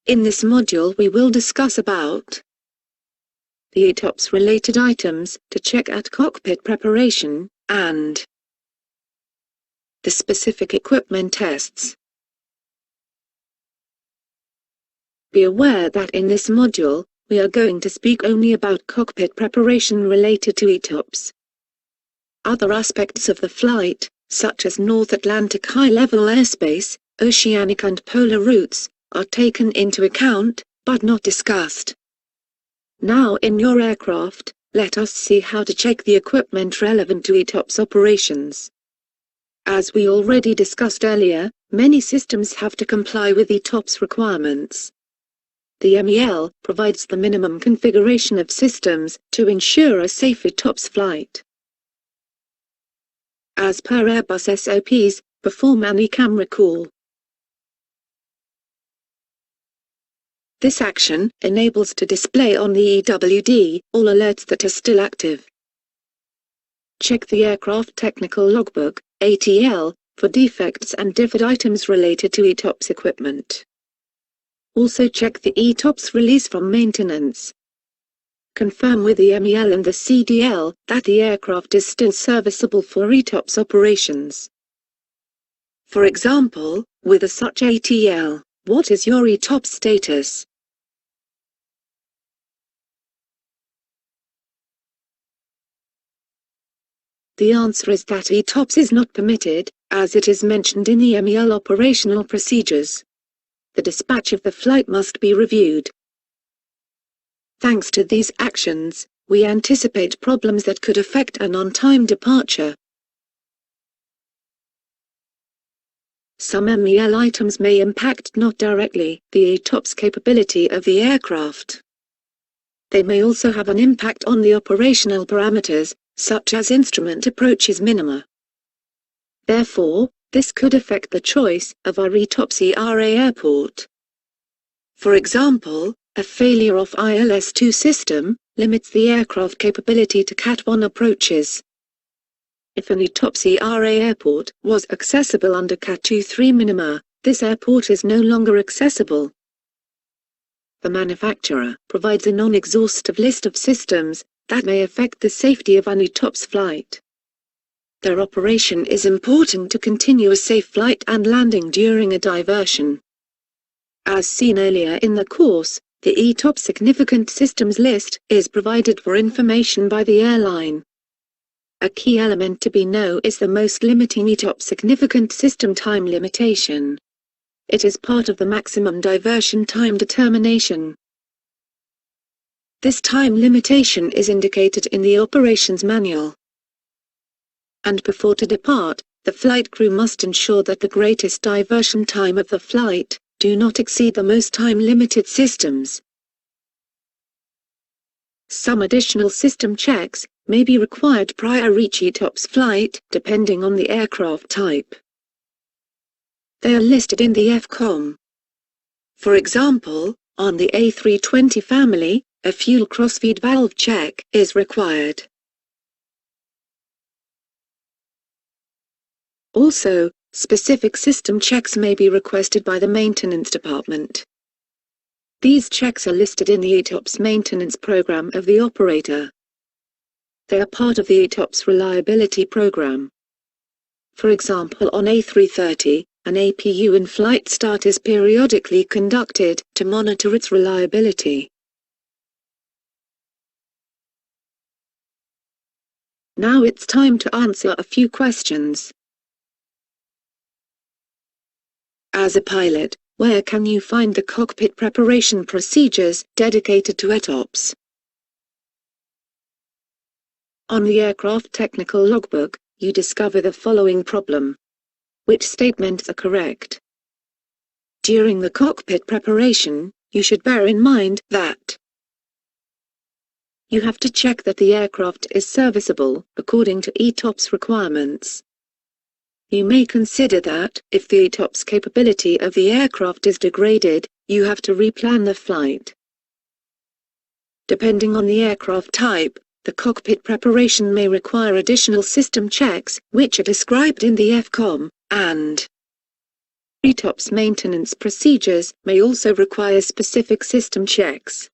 In this module we will discuss about the ETOPS related items to check at cockpit preparation, and the specific equipment tests. Be aware that in this module, we are going to speak only about cockpit preparation related to ETOPS. Other aspects of the flight, such as North Atlantic high-level airspace, oceanic and polar routes, are taken into account, but not discussed. Now in your aircraft, let us see how to check the equipment relevant to ETOPS operations. As we already discussed earlier, many systems have to comply with ETOPS requirements. The MEL provides the minimum configuration of systems to ensure a safe ETOPS flight. As per Airbus SOPs, perform an e-camera call. This action enables to display on the EWD all alerts that are still active. Check the aircraft technical logbook, ATL, for defects and deferred items related to ETOPS equipment. Also check the ETOPS release from maintenance. Confirm with the MEL and the CDL that the aircraft is still serviceable for ETOPS operations. For example, with such ATL, what is your ETOPS status? The answer is that ETOPS is not permitted, as it is mentioned in the MEL operational procedures. The dispatch of the flight must be reviewed. Thanks to these actions, we anticipate problems that could affect an on-time departure. Some MEL items may impact not directly the ETOPS capability of the aircraft. They may also have an impact on the operational parameters, such as instrument approaches minima. Therefore, this could affect the choice of our ETOPS ERA airport. For example, a failure of ILS-2 system limits the aircraft capability to Cat-1 approaches. If an ETOPS ERA airport was accessible under Cat-2-3 minima, this airport is no longer accessible. The manufacturer provides a non-exhaustive list of systems that may affect the safety of an ETOPS flight. Their operation is important to continue a safe flight and landing during a diversion. As seen earlier in the course, the ETOPS significant systems list is provided for information by the airline. A key element to be known is the most limiting ETOPS significant system time limitation. It is part of the maximum diversion time determination. This time limitation is indicated in the operations manual. And before to depart, the flight crew must ensure that the greatest diversion time of the flight do not exceed the most time-limited systems. Some additional system checks may be required prior each ETOPS flight, depending on the aircraft type. They are listed in the FCOM. For example, on the A320 family, a fuel crossfeed valve check is required. Also, specific system checks may be requested by the maintenance department. These checks are listed in the ETOPS maintenance program of the operator. They are part of the ETOPS reliability program. For example, on A330, an APU in-flight start is periodically conducted to monitor its reliability. Now it's time to answer a few questions. As a pilot, where can you find the cockpit preparation procedures dedicated to ETOPS? On the aircraft technical logbook, you discover the following problem. Which statements are correct? During the cockpit preparation, you should bear in mind that you have to check that the aircraft is serviceable according to ETOPS requirements. You may consider that, if the ETOPS capability of the aircraft is degraded, you have to replan the flight. Depending on the aircraft type, the cockpit preparation may require additional system checks, which are described in the FCOM, and ETOPS maintenance procedures may also require specific system checks.